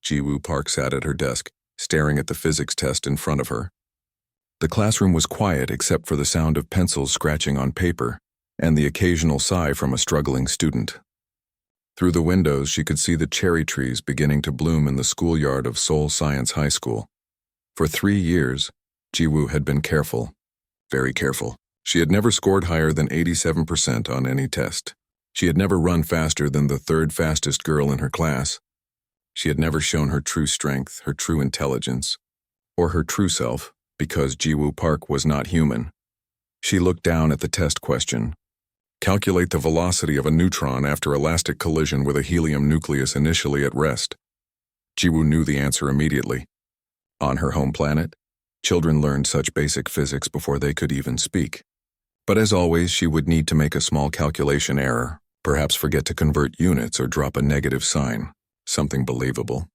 Ji-woo Park sat at her desk, staring at the physics test in front of her. The classroom was quiet except for the sound of pencils scratching on paper and the occasional sigh from a struggling student. Through the windows, she could see the cherry trees beginning to bloom in the schoolyard of Seoul Science High School. For 3 years, Ji-woo had been careful, very careful. She had never scored higher than 87% on any test. She had never run faster than the third fastest girl in her class. She had never shown her true strength, her true intelligence, or her true self, because Ji-woo Park was not human. She looked down at the test question. Calculate the velocity of a neutron after elastic collision with a helium nucleus initially at rest. Ji-woo knew the answer immediately. On her home planet, children learned such basic physics before they could even speak. But as always, she would need to make a small calculation error, perhaps forget to convert units or drop a negative sign. Something believable.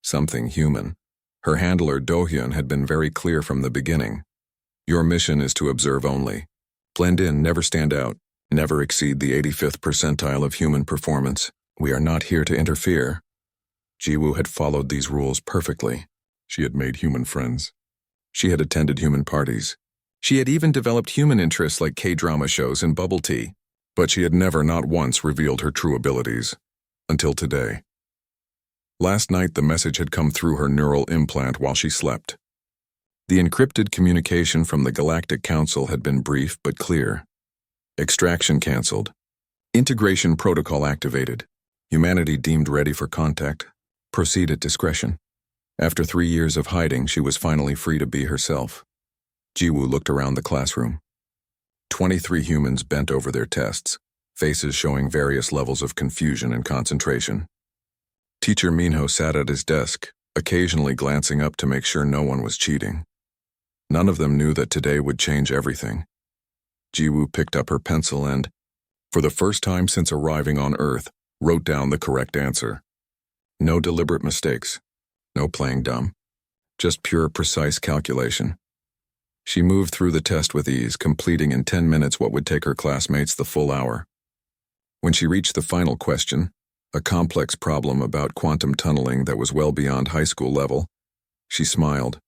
Something human. Her handler, Do-hyun, had been very clear from the beginning. Your mission is to observe only. Blend in, never stand out. Never exceed the 85th percentile of human performance. We are not here to interfere. Ji-woo had followed these rules perfectly. She had made human friends. She had attended human parties. She had even developed human interests like K-drama shows and bubble tea. But she had never, not once, revealed her true abilities. Until today. Last night, the message had come through her neural implant while she slept. The encrypted communication from the Galactic Council had been brief but clear. Extraction cancelled. Integration protocol activated. Humanity deemed ready for contact. Proceed at discretion. After 3 years of hiding, she was finally free to be herself. Ji-woo looked around the classroom. 23 humans bent over their tests, faces showing various levels of confusion and concentration. Teacher Minho sat at his desk, occasionally glancing up to make sure no one was cheating. None of them knew that today would change everything. Ji-woo picked up her pencil and, for the first time since arriving on Earth, wrote down the correct answer. No deliberate mistakes. No playing dumb. Just pure, precise calculation. She moved through the test with ease, completing in 10 minutes what would take her classmates the full hour. When she reached the final question, a complex problem about quantum tunneling that was well beyond high school level, she smiled.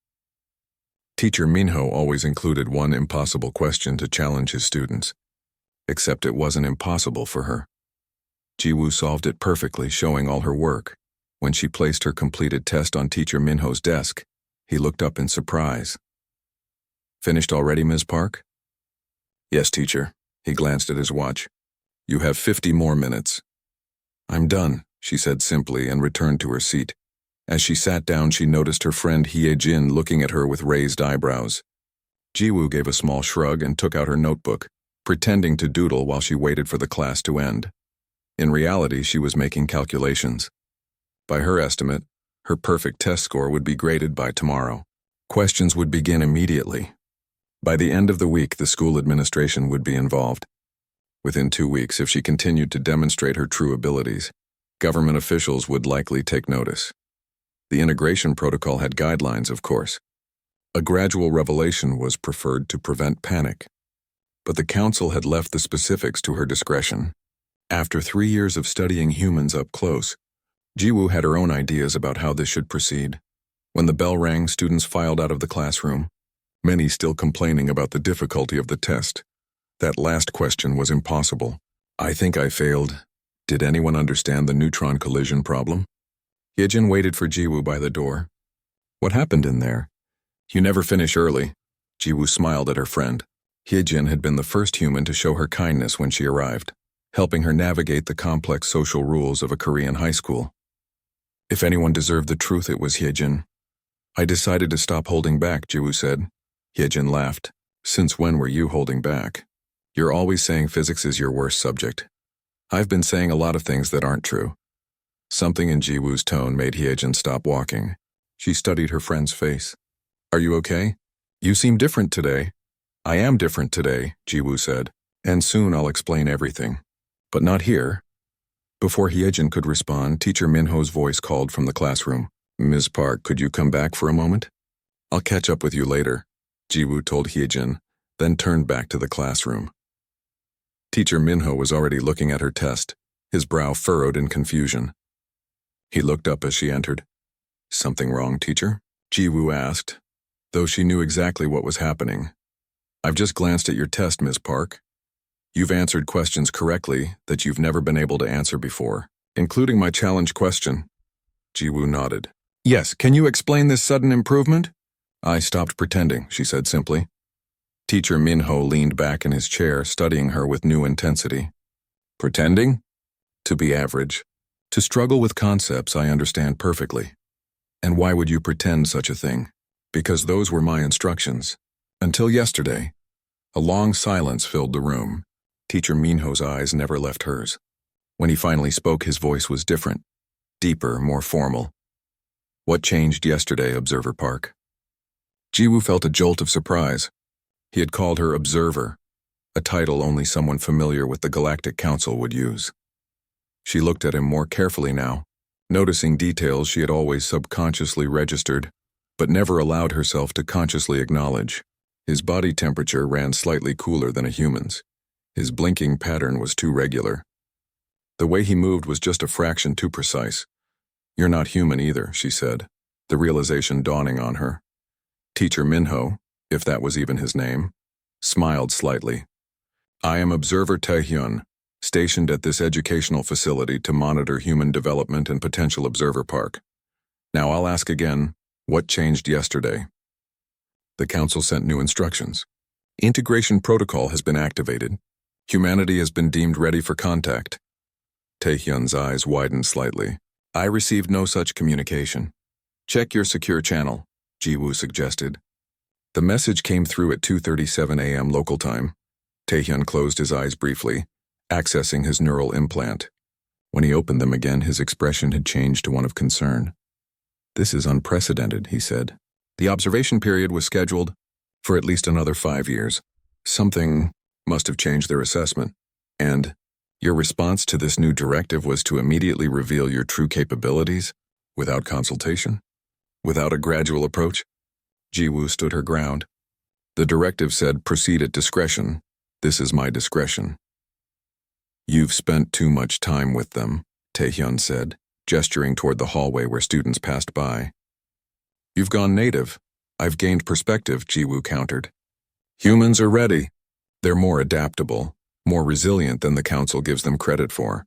Teacher Minho always included one impossible question to challenge his students. Except it wasn't impossible for her. Ji-woo solved it perfectly, showing all her work. When she placed her completed test on Teacher Minho's desk, he looked up in surprise. Finished already, Ms. Park? Yes, teacher. He glanced at his watch. You have 50 more minutes. I'm done, she said simply and returned to her seat. As she sat down, she noticed her friend Hye-jin looking at her with raised eyebrows. Ji-woo gave a small shrug and took out her notebook, pretending to doodle while she waited for the class to end. In reality, she was making calculations. By her estimate, her perfect test score would be graded by tomorrow. Questions would begin immediately. By the end of the week, the school administration would be involved. Within 2 weeks, if she continued to demonstrate her true abilities, government officials would likely take notice. The integration protocol had guidelines, of course. A gradual revelation was preferred to prevent panic. But the council had left the specifics to her discretion. After 3 years of studying humans up close, Ji-woo had her own ideas about how this should proceed. When the bell rang, students filed out of the classroom, many still complaining about the difficulty of the test. That last question was impossible. I think I failed. Did anyone understand the neutron collision problem? Hye-jin waited for Ji-woo by the door. What happened in there? You never finish early. Ji-woo smiled at her friend. Hye-jin had been the first human to show her kindness when she arrived, helping her navigate the complex social rules of a Korean high school. If anyone deserved the truth, it was Hye-jin. I decided to stop holding back, Ji-woo said. Hye-jin laughed. Since when were you holding back? You're always saying physics is your worst subject. I've been saying a lot of things that aren't true. Something in Ji-woo's tone made Hye-jin stop walking. She studied her friend's face. Are you okay? You seem different today. I am different today, Ji-woo said. And soon I'll explain everything. But not here. Before Hye-jin could respond, Teacher Minho's voice called from the classroom. Ms. Park, could you come back for a moment? I'll catch up with you later, Ji-woo told Hye-jin, then turned back to the classroom. Teacher Minho was already looking at her test, his brow furrowed in confusion. He looked up as she entered. Something wrong, teacher? Ji-woo asked, though she knew exactly what was happening. I've just glanced at your test, Ms. Park. You've answered questions correctly that you've never been able to answer before, including my challenge question. Ji-woo nodded. Yes, can you explain this sudden improvement? I stopped pretending, she said simply. Teacher Minho leaned back in his chair, studying her with new intensity. Pretending? To be average. To struggle with concepts I understand perfectly. And why would you pretend such a thing? Because those were my instructions. Until yesterday. A long silence filled the room. Teacher Minho's eyes never left hers. When he finally spoke, his voice was different. Deeper, more formal. What changed yesterday, Observer Park? Ji-woo felt a jolt of surprise. He had called her Observer, a title only someone familiar with the Galactic Council would use. She looked at him more carefully now, noticing details she had always subconsciously registered, but never allowed herself to consciously acknowledge. His body temperature ran slightly cooler than a human's. His blinking pattern was too regular. The way he moved was just a fraction too precise. You're not human either, she said, the realization dawning on her. Teacher Minho, if that was even his name, smiled slightly. I am Observer Taehyun, stationed at this educational facility to monitor human development and potential Observer Park. Now I'll ask again, what changed yesterday? The council sent new instructions. Integration protocol has been activated. Humanity has been deemed ready for contact. Taehyun's eyes widened slightly. I received no such communication. Check your secure channel, Ji-woo suggested. The message came through at 2:37 a.m. local time. Taehyun closed his eyes briefly, accessing his neural implant. When he opened them again, his expression had changed to one of concern. This is unprecedented, he said. The observation period was scheduled for at least another 5 years. Something must have changed their assessment. And your response to this new directive was to immediately reveal your true capabilities without consultation? Without a gradual approach? Ji-woo stood her ground. The directive said, proceed at discretion. This is my discretion. You've spent too much time with them, Taehyun said, gesturing toward the hallway where students passed by. You've gone native. I've gained perspective, Ji-woo countered. Humans are ready. They're more adaptable, more resilient than the council gives them credit for.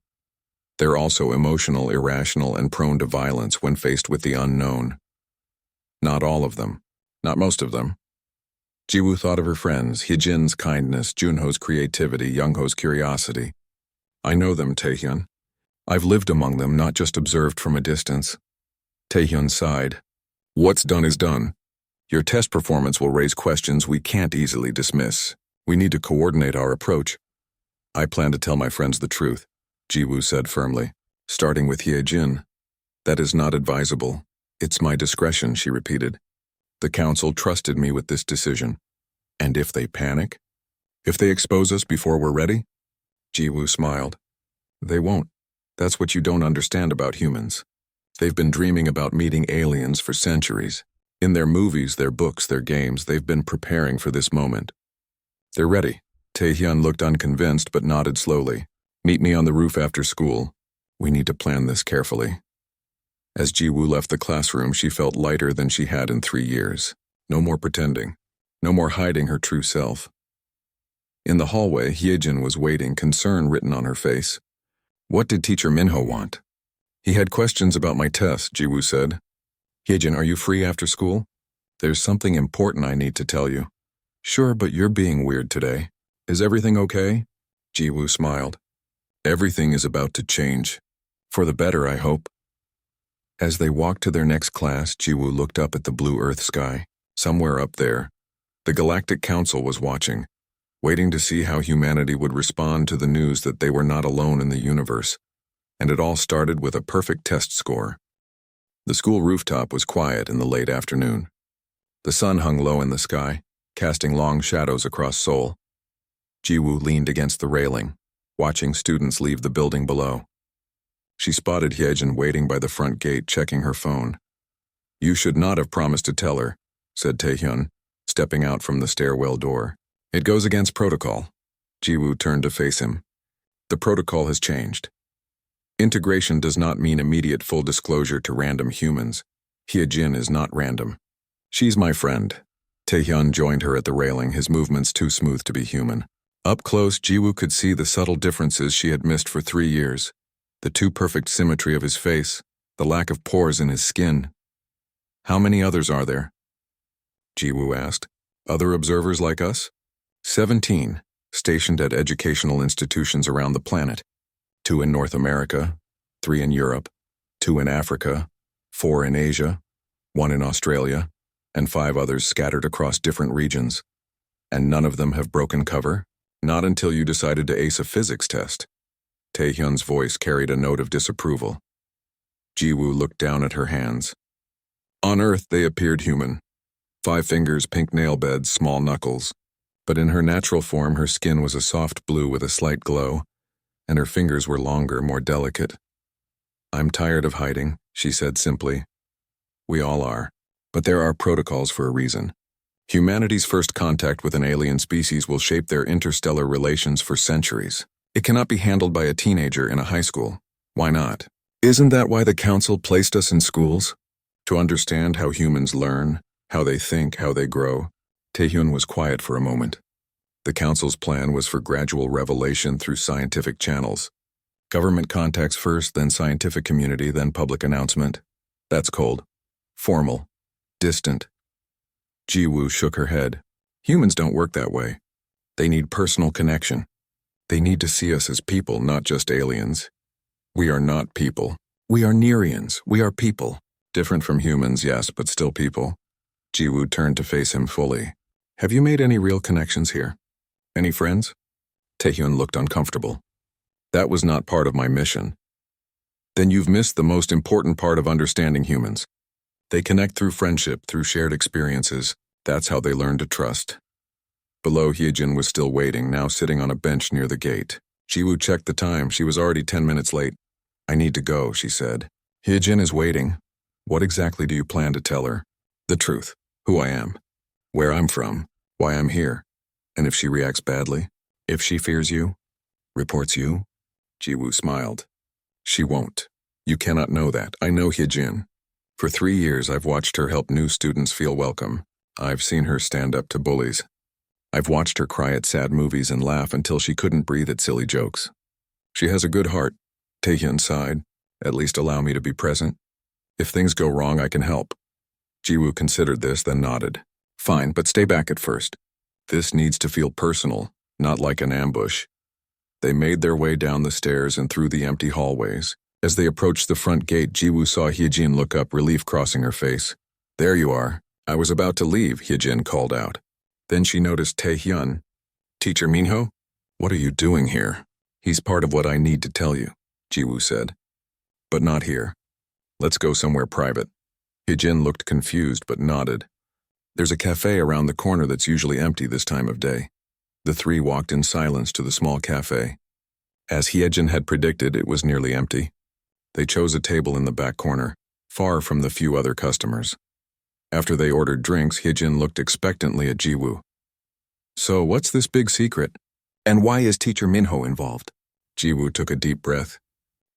They're also emotional, irrational, and prone to violence when faced with the unknown. Not all of them. Not most of them. Ji-woo thought of her friends, Hyejin's kindness, Junho's creativity, Youngho's curiosity. I know them, Taehyun. I've lived among them, not just observed from a distance. Taehyun sighed. What's done is done. Your test performance will raise questions we can't easily dismiss. We need to coordinate our approach. I plan to tell my friends the truth, Ji-woo said firmly, starting with Hyejin. That is not advisable. It's my discretion, she repeated. The council trusted me with this decision. And if they panic? If they expose us before we're ready? Ji-woo smiled. They won't. That's what you don't understand about humans. They've been dreaming about meeting aliens for centuries. In their movies, their books, their games, they've been preparing for this moment. They're ready. Taehyun looked unconvinced but nodded slowly. Meet me on the roof after school. We need to plan this carefully. As Ji-woo left the classroom, she felt lighter than she had in 3 years. No more pretending. No more hiding her true self. In the hallway, Hyejin was waiting, concern written on her face. What did Teacher Minho want? He had questions about my test, Ji-woo said. Hyejin, are you free after school? There's something important I need to tell you. Sure, but you're being weird today. Is everything okay? Ji-woo smiled. Everything is about to change. For the better, I hope. As they walked to their next class, Ji-woo looked up at the blue Earth sky. Somewhere up there, the Galactic Council was watching, waiting to see how humanity would respond to the news that they were not alone in the universe. And it all started with a perfect test score. The school rooftop was quiet in the late afternoon. The sun hung low in the sky, casting long shadows across Seoul. Ji-woo leaned against the railing, watching students leave the building below. She spotted Hyejin waiting by the front gate, checking her phone. You should not have promised to tell her, said Taehyun, stepping out from the stairwell door. It goes against protocol. Ji-woo turned to face him. The protocol has changed. Integration does not mean immediate full disclosure to random humans. Hyejin is not random. She's my friend. Taehyun joined her at the railing, his movements too smooth to be human. Up close, Jiwoo could see the subtle differences she had missed for 3 years. The too perfect symmetry of his face, the lack of pores in his skin. How many others are there? Jiwoo asked. Other observers like us? 17, stationed at educational institutions around the planet. 2 in North America, 3 in Europe, 2 in Africa, 4 in Asia, 1 in Australia, and 5 others scattered across different regions. And none of them have broken cover? Not until you decided to ace a physics test. Taehyun's voice carried a note of disapproval. Jiwoo looked down at her hands. On Earth, they appeared human. 5 fingers, pink nail beds, small knuckles. But in her natural form, her skin was a soft blue with a slight glow, and her fingers were longer, more delicate. I'm tired of hiding, she said simply. We all are. But there are protocols for a reason. Humanity's first contact with an alien species will shape their interstellar relations for centuries. It cannot be handled by a teenager in a high school. Why not? Isn't that why the Council placed us in schools? To understand how humans learn, how they think, how they grow. Taehyun was quiet for a moment. The Council's plan was for gradual revelation through scientific channels. Government contacts first, then scientific community, then public announcement. That's cold. Formal. Distant. Jiwoo shook her head. Humans don't work that way. They need personal connection. They need to see us as people, not just aliens. We are not people. We are Nearians. We are people. Different from humans, yes, but still people. Jiwoo turned to face him fully. Have you made any real connections here? Any friends? Taehyun looked uncomfortable. That was not part of my mission. Then you've missed the most important part of understanding humans. They connect through friendship, through shared experiences. That's how they learn to trust. Below, Hyejin was still waiting, now sitting on a bench near the gate. Jiwoo checked the time. She was already 10 minutes late. I need to go, she said. Hyejin is waiting. What exactly do you plan to tell her? The truth. Who I am. Where I'm from. Why I'm here. And if she reacts badly? If she fears you? Reports you? Jiwoo smiled. She won't. You cannot know that. I know Hyejin. For 3 years, I've watched her help new students feel welcome. I've seen her stand up to bullies. I've watched her cry at sad movies and laugh until she couldn't breathe at silly jokes. She has a good heart. Taehyun sighed. At least allow me to be present. If things go wrong, I can help. Jiwoo considered this, then nodded. Fine, but stay back at first. This needs to feel personal, not like an ambush. They made their way down the stairs and through the empty hallways. As they approached the front gate, Jiwoo saw Hyejin look up, relief crossing her face. There you are. I was about to leave, Hyejin called out. Then she noticed Taehyun. Teacher Minho? What are you doing here? He's part of what I need to tell you, Jiwoo said. But not here. Let's go somewhere private. Hyejin looked confused but nodded. There's a cafe around the corner that's usually empty this time of day. The 3 walked in silence to the small cafe. As Hyejin had predicted, it was nearly empty. They chose a table in the back corner, far from the few other customers. After they ordered drinks, Hyejin looked expectantly at Jiwoo. So what's this big secret? And why is Teacher Minho involved? Jiwoo took a deep breath.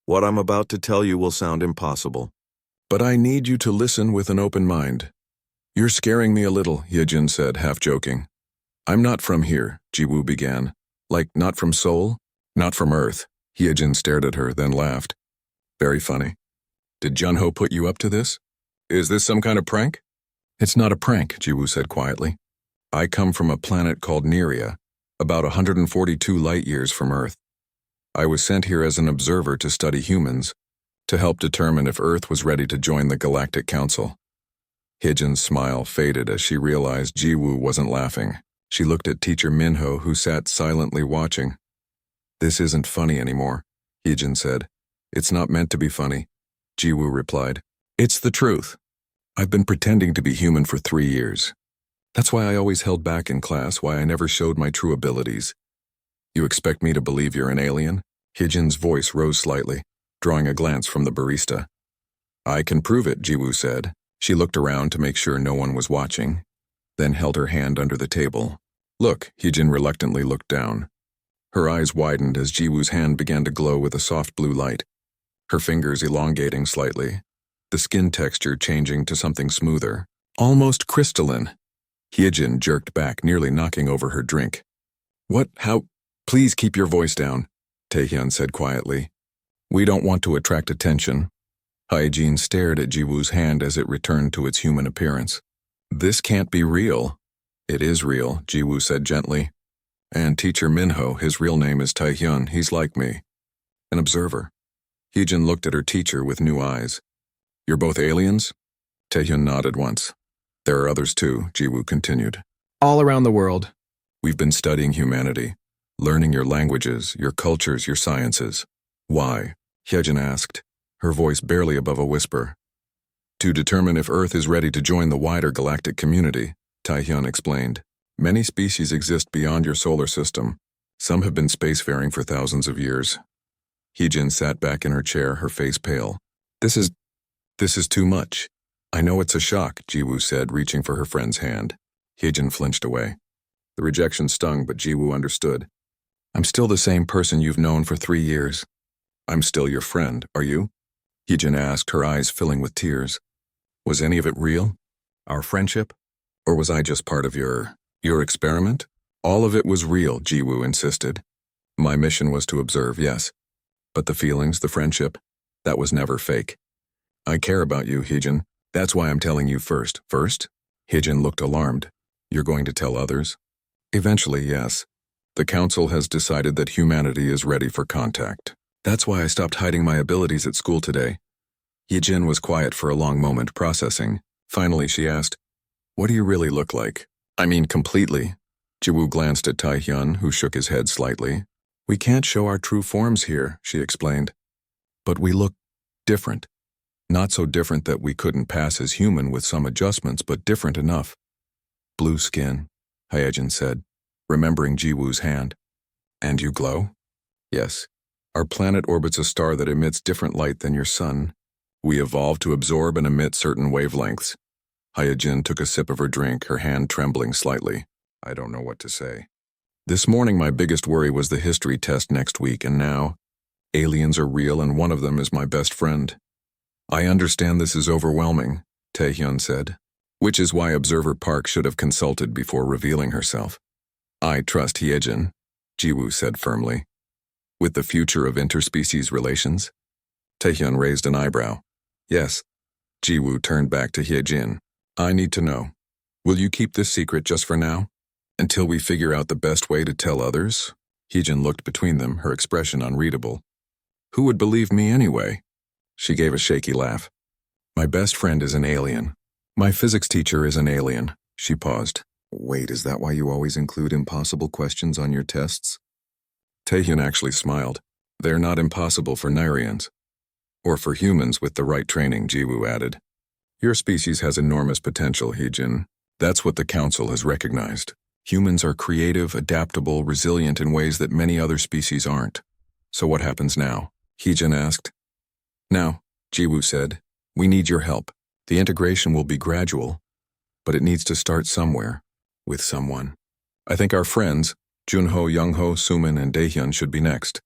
What I'm about to tell you will sound impossible. But I need you to listen with an open mind. You're scaring me a little, Hyejin said, half joking. I'm not from here, Jiwoo began. Like, not from Seoul? Not from Earth. Hyejin stared at her, then laughed. Very funny. Did Junho put you up to this? Is this some kind of prank? It's not a prank, Jiwoo said quietly. I come from a planet called Nearia, about 142 light years from Earth. I was sent here as an observer to study humans, to help determine if Earth was ready to join the Galactic Council. Hyejin's smile faded as she realized Jiwoo wasn't laughing. She looked at Teacher Minho, who sat silently watching. This isn't funny anymore, Hyejin said. It's not meant to be funny, Jiwoo replied. It's the truth. I've been pretending to be human for 3 years. That's why I always held back in class, why I never showed my true abilities. You expect me to believe you're an alien? Hyejin's voice rose slightly, drawing a glance from the barista. I can prove it, Jiwoo said. She looked around to make sure no one was watching, then held her hand under the table. Look, Hyejin reluctantly looked down. Her eyes widened as Jiwoo's hand began to glow with a soft blue light, her fingers elongating slightly. the skin texture changing to something smoother, almost crystalline. Hyejin jerked back, nearly knocking over her drink. What? How? Please keep your voice down, Taehyun said quietly. We don't want to attract attention. Hyejin stared at Jiwoo's hand as it returned to its human appearance. This can't be real. It is real, Jiwoo said gently. And Teacher Minho, his real name is Taehyun, he's like me. An observer. Hyejin looked at her teacher with new eyes. You're both aliens? Taehyun nodded once. There are others too, Jiwoo continued. All around the world. We've been studying humanity, learning your languages, your cultures, your sciences. Why? Hyejin asked, her voice barely above a whisper. To determine if Earth is ready to join the wider galactic community, Taehyun explained. Many species exist beyond your solar system. Some have been spacefaring for thousands of years. Hyejin sat back in her chair, her face pale. This is too much. I know it's a shock, Jiwoo said, reaching for her friend's hand. Hyejin flinched away. The rejection stung, but Jiwoo understood. I'm still the same person you've known for 3 years. I'm still your friend, are you? Hyejin asked, her eyes filling with tears. Was any of it real? Our friendship? Or was I just part of your experiment? All of it was real, Jiwoo insisted. My mission was to observe, yes. But the feelings, the friendship, that was never fake. I care about you, Hyejin. That's why I'm telling you first. First? Hyejin looked alarmed. You're going to tell others? Eventually, yes. The council has decided that humanity is ready for contact. That's why I stopped hiding my abilities at school today. Hyejin was quiet for a long moment, processing. Finally, she asked, What do you really look like? I mean, completely. Jiwoo glanced at Taehyun, who shook his head slightly. We can't show our true forms here, she explained. But we look different. Not so different that we couldn't pass as human with some adjustments, but different enough. Blue skin, Hyejin said, remembering Jiwoo's hand. And you glow? Yes. Our planet orbits a star that emits different light than your sun. We evolved to absorb and emit certain wavelengths. Hyejin took a sip of her drink, her hand trembling slightly. I don't know what to say. This morning my biggest worry was the history test next week, and now, aliens are real and one of them is my best friend. I understand this is overwhelming, Taehyun said, which is why Observer Park should have consulted before revealing herself. I trust Hyejin, Jiwoo said firmly. With the future of interspecies relations? Taehyun raised an eyebrow. Yes. Jiwoo turned back to Hyejin. I need to know. Will you keep this secret just for now? Until we figure out the best way to tell others? Hyejin looked between them, her expression unreadable. Who would believe me anyway? She gave a shaky laugh. My best friend is an alien. My physics teacher is an alien. She paused. Wait, is that why you always include impossible questions on your tests? Taehyun actually smiled. They're not impossible for Nairians. Or for humans with the right training, Jiwoo added. Your species has enormous potential, Hyejin. That's what the council has recognized. Humans are creative, adaptable, resilient in ways that many other species aren't. So what happens now? Hyejin asked. Now, Jiwoo said, we need your help. The integration will be gradual, but it needs to start somewhere, with someone. I think our friends, Junho, Youngho, Sumin, and Daehyun should be next.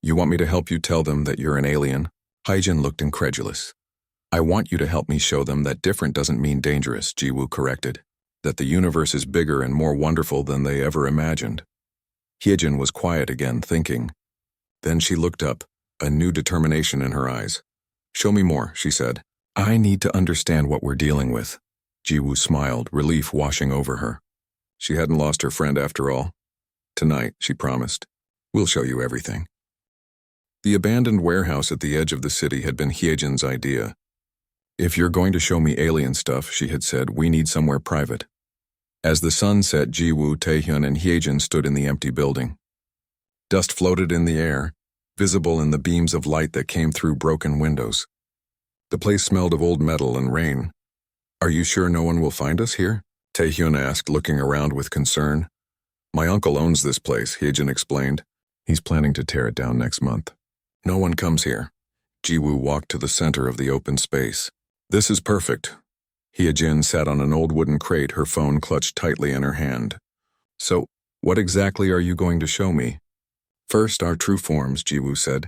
You want me to help you tell them that you're an alien? Hyejin looked incredulous. I want you to help me show them that different doesn't mean dangerous, Jiwoo corrected. That the universe is bigger and more wonderful than they ever imagined. Hyejin was quiet again, thinking. Then she looked up, a new determination in her eyes. Show me more, she said. I need to understand what we're dealing with. Jiwoo smiled, relief washing over her. She hadn't lost her friend after all. Tonight, she promised. We'll show you everything. The abandoned warehouse at the edge of the city had been Hyejin's idea. If you're going to show me alien stuff, she had said, we need somewhere private. As the sun set, Jiwoo, Taehyun, and Hyejin stood in the empty building. Dust floated in the air, visible in the beams of light that came through broken windows. The place smelled of old metal and rain. Are you sure no one will find us here? Taehyun asked, looking around with concern. My uncle owns this place, Hyejin explained. He's planning to tear it down next month. No one comes here. Jiwoo walked to the center of the open space. This is perfect. Hyejin sat on an old wooden crate, her phone clutched tightly in her hand. So, what exactly are you going to show me? First, our true forms, Jiwoo said.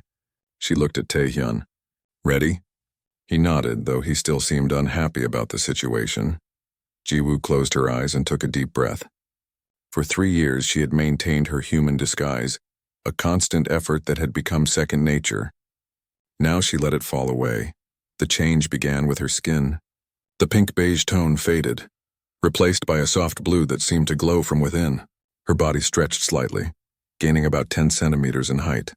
She looked at Taehyun. Ready? He nodded, though he still seemed unhappy about the situation. Jiwoo closed her eyes and took a deep breath. For 3 years she had maintained her human disguise, a constant effort that had become second nature. Now she let it fall away. The change began with her skin. The pink-beige tone faded, replaced by a soft blue that seemed to glow from within. Her body stretched slightly, gaining about 10 centimeters in height.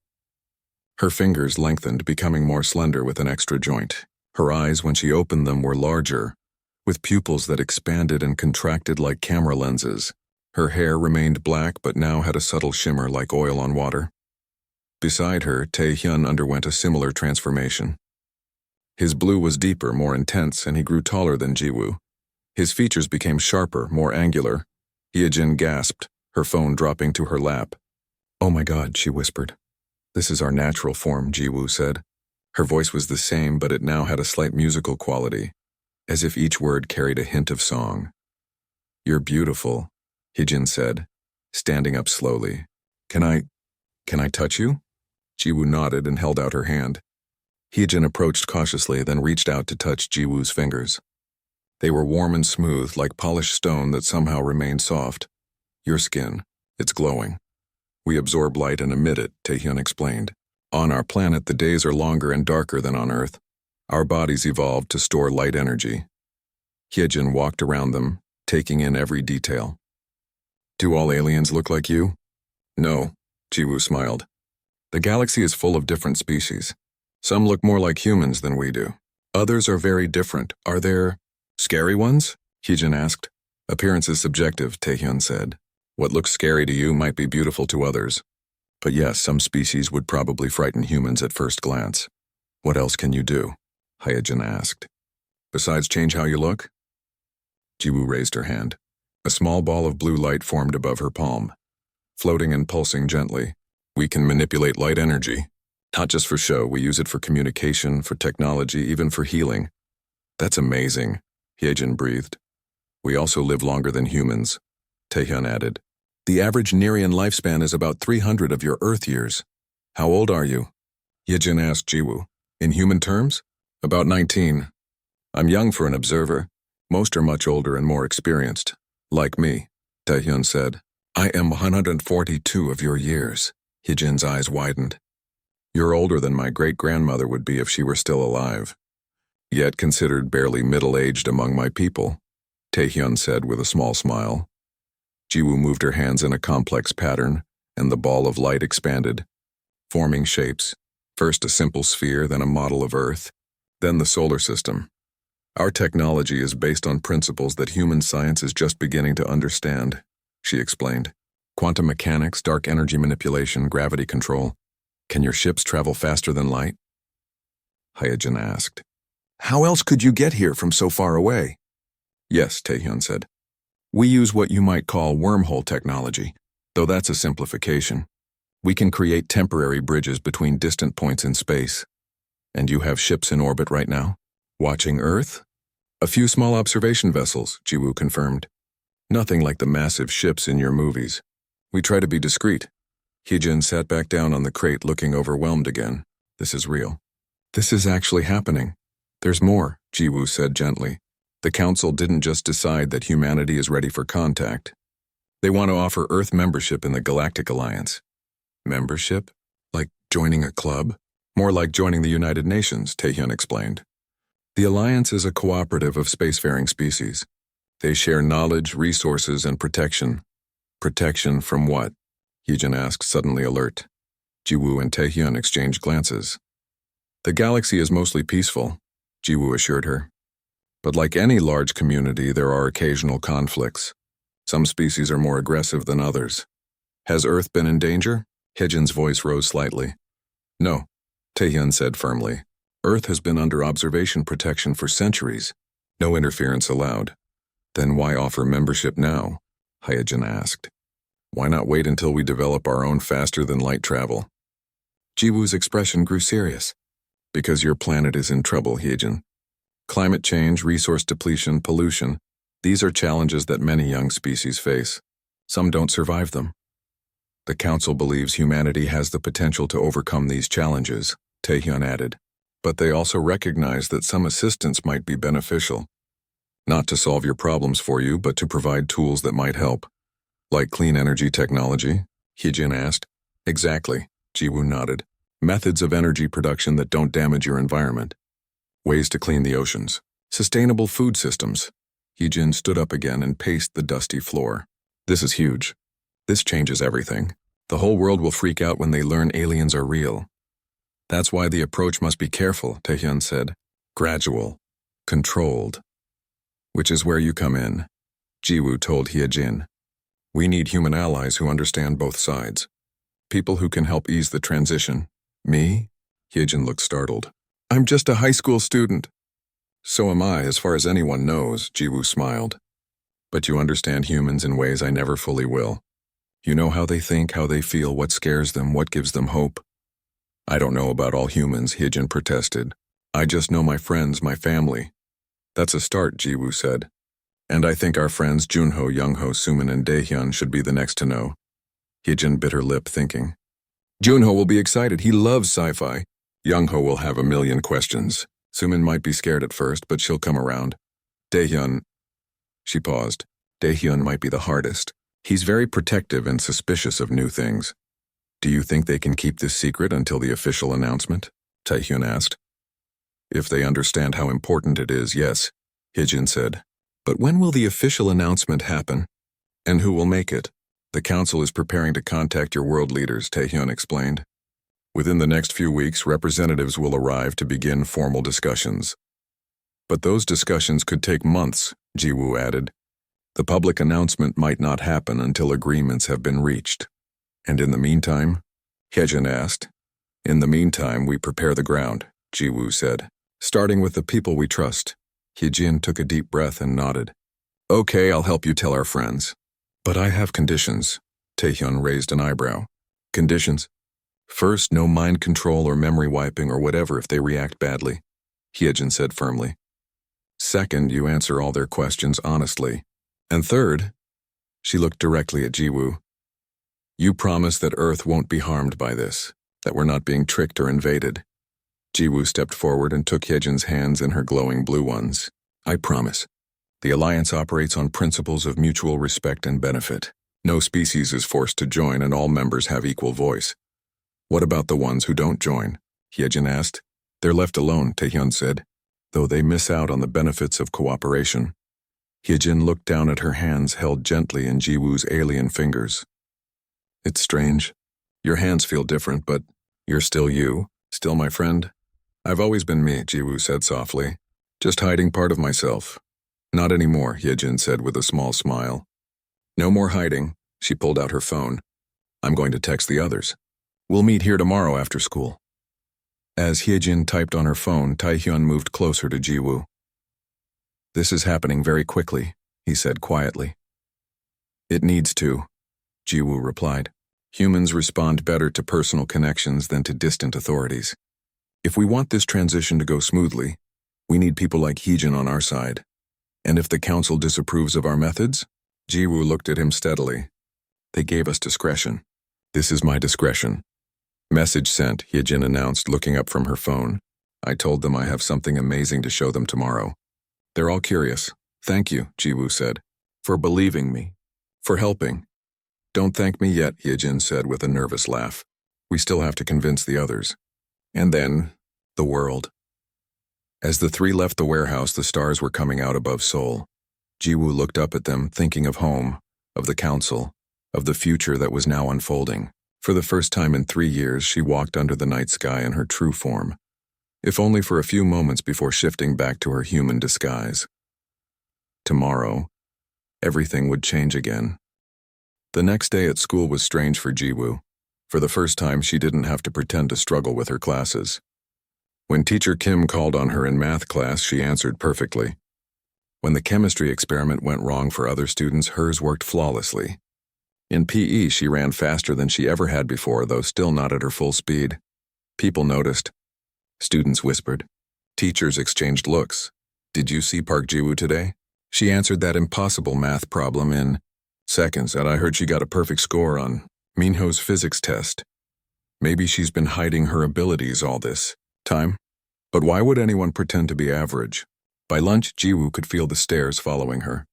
Her fingers lengthened, becoming more slender with an extra joint. Her eyes, when she opened them, were larger, with pupils that expanded and contracted like camera lenses. Her hair remained black but now had a subtle shimmer like oil on water. Beside her, Taehyun underwent a similar transformation. His blue was deeper, more intense, and he grew taller than Jiwoo. His features became sharper, more angular. Hyejin gasped, her phone dropping to her lap. "Oh my God," she whispered. "This is our natural form," Jiwoo said. Her voice was the same, but it now had a slight musical quality, as if each word carried a hint of song. "You're beautiful," Hyejin said, standing up slowly. Can I touch you?" Jiwoo nodded and held out her hand. Hyejin approached cautiously, then reached out to touch Jiwoo's fingers. They were warm and smooth, like polished stone that somehow remained soft. "Your skin, it's glowing. We absorb light and emit it," Taehyun explained. "On our planet, the days are longer and darker than on Earth. Our bodies evolved to store light energy." Hyejin walked around them, taking in every detail. "Do all aliens look like you?" "No," Jiwoo smiled. "The galaxy is full of different species. Some look more like humans than we do. Others are very different. Are there scary ones?" Hyejin asked. "Appearance is subjective," Taehyun said. "What looks scary to you might be beautiful to others. But yes, some species would probably frighten humans at first glance." "What else can you do?" Hyejin asked. "Besides change how you look?" Jiwoo raised her hand. A small ball of blue light formed above her palm, floating and pulsing gently. "We can manipulate light energy. Not just for show, we use it for communication, for technology, even for healing." "That's amazing," Hyejin breathed. "We also live longer than humans," Taehyun added. "The average Nerian lifespan is about 300 of your Earth years." "How old are you?" Hyejin asked Jiwoo. "In human terms?" "About 19. I'm young for an observer. Most are much older and more experienced. Like me," Taehyun said. "I am 142 of your years." Hyejin's eyes widened. "You're older than my great-grandmother would be if she were still alive. Yet considered barely middle-aged among my people," Taehyun said with a small smile. Jiwoo moved her hands in a complex pattern, and the ball of light expanded, forming shapes, first a simple sphere, then a model of Earth, then the solar system. "Our technology is based on principles that human science is just beginning to understand," she explained. "Quantum mechanics, dark energy manipulation, gravity control. Can your ships travel faster than light?" Hyejin asked. "How else could you get here from so far away?" "Yes," Taehyun said. "We use what you might call wormhole technology, though that's a simplification. We can create temporary bridges between distant points in space." "And you have ships in orbit right now? Watching Earth?" "A few small observation vessels," Jiwoo confirmed. "Nothing like the massive ships in your movies. We try to be discreet." Hyejin sat back down on the crate, looking overwhelmed again. "This is real. This is actually happening. There's more," Jiwoo said gently. "The Council didn't just decide that humanity is ready for contact. They want to offer Earth membership in the Galactic Alliance." "Membership? Like joining a club?" "More like joining the United Nations," Taehyun explained. "The Alliance is a cooperative of spacefaring species. They share knowledge, resources, and protection." "Protection from what?" Hyejin asked, suddenly alert. Jiwoo and Taehyun exchanged glances. "The galaxy is mostly peaceful," Jiwoo assured her. "But like any large community, there are occasional conflicts. Some species are more aggressive than others." "Has Earth been in danger?" Hyejin's voice rose slightly. "No," Taehyun said firmly. "Earth has been under observation protection for centuries. No interference allowed." "Then why offer membership now?" Hyejin asked. "Why not wait until we develop our own faster-than-light travel?" Jiwoo's expression grew serious. "Because your planet is in trouble, Hyejin. Climate change, resource depletion, pollution, these are challenges that many young species face. Some don't survive them. The Council believes humanity has the potential to overcome these challenges," Taehyun added. But they also recognized that some assistance might be beneficial. Not to solve your problems for you, but to provide tools that might help. Like clean energy technology? Hyejin asked. Exactly, Jiwoo nodded. Methods of energy production that don't damage your environment. Ways to clean the oceans. Sustainable food systems. Hyejin stood up again and paced the dusty floor. This is huge. This changes everything. The whole world will freak out when they learn aliens are real. That's why the approach must be careful, Taehyun said. Gradual. Controlled. Which is where you come in, Jiwoo told Hyejin. We need human allies who understand both sides. People who can help ease the transition. Me? Hyejin looked startled. I'm just a high school student. So am I, as far as anyone knows, Jiwoo smiled. But you understand humans in ways I never fully will. You know how they think, how they feel, what scares them, what gives them hope. I don't know about all humans, Hyejin protested. I just know my friends, my family. That's a start, Jiwoo said. And I think our friends Junho, Youngho, Sumin, and Daehyun should be the next to know. Hyejin bit her lip, thinking. Junho will be excited. He loves sci-fi. Youngho will have a million questions. Sumin might be scared at first, but she'll come around. Daehyun. She paused. Daehyun might be the hardest. He's very protective and suspicious of new things. Do you think they can keep this secret until the official announcement? Taehyun asked. If they understand how important it is, yes, Hyejin said. But when will the official announcement happen? And who will make it? The council is preparing to contact your world leaders, Taehyun explained. Within the next few weeks, representatives will arrive to begin formal discussions. But those discussions could take months, Jiwoo added. The public announcement might not happen until agreements have been reached. And in the meantime? Hyejin asked. In the meantime, we prepare the ground, Jiwoo said. Starting with the people we trust. Hyejin took a deep breath and nodded. Okay, I'll help you tell our friends. But I have conditions. Taehyun raised an eyebrow. Conditions? First, no mind control or memory wiping or whatever if they react badly, Hyejin said firmly. Second, you answer all their questions honestly. And third, she looked directly at Jiwoo. You promise that Earth won't be harmed by this, that we're not being tricked or invaded. Jiwoo stepped forward and took Hyejin's hands in her glowing blue ones. I promise. The alliance operates on principles of mutual respect and benefit. No species is forced to join and all members have equal voice. What about the ones who don't join? Hyejin asked. They're left alone, Taehyun said, though they miss out on the benefits of cooperation. Hyejin looked down at her hands held gently in Jiwoo's alien fingers. It's strange. Your hands feel different, but you're still you, still my friend. I've always been me, Jiwoo said softly, just hiding part of myself. Not anymore, Hyejin said with a small smile. No more hiding, she pulled out her phone. I'm going to text the others. We'll meet here tomorrow after school. As Hyejin typed on her phone, Taehyun moved closer to Jiwoo. This is happening very quickly, he said quietly. It needs to, Jiwoo replied. Humans respond better to personal connections than to distant authorities. If we want this transition to go smoothly, we need people like Hyejin on our side. And if the council disapproves of our methods? Jiwoo looked at him steadily. They gave us discretion. This is my discretion. Message sent, Hyejin announced, looking up from her phone. I told them I have something amazing to show them tomorrow. They're all curious. Thank you, Jiwoo said, for believing me, for helping. Don't thank me yet, Hyejin said with a nervous laugh. We still have to convince the others. And then, the world. As the three left the warehouse, the stars were coming out above Seoul. Jiwoo looked up at them, thinking of home, of the council, of the future that was now unfolding. For the first time in 3 years, she walked under the night sky in her true form, if only for a few moments before shifting back to her human disguise. Tomorrow, everything would change again. The next day at school was strange for Jiwoo. For the first time, she didn't have to pretend to struggle with her classes. When teacher Kim called on her in math class, she answered perfectly. When the chemistry experiment went wrong for other students, hers worked flawlessly. In PE, she ran faster than she ever had before, though still not at her full speed. People noticed. Students whispered. Teachers exchanged looks. Did you see Park Jiwoo today? She answered that impossible math problem in seconds, and I heard she got a perfect score on Minho's physics test. Maybe she's been hiding her abilities all this time. But why would anyone pretend to be average? By lunch, Jiwoo could feel the stares following her.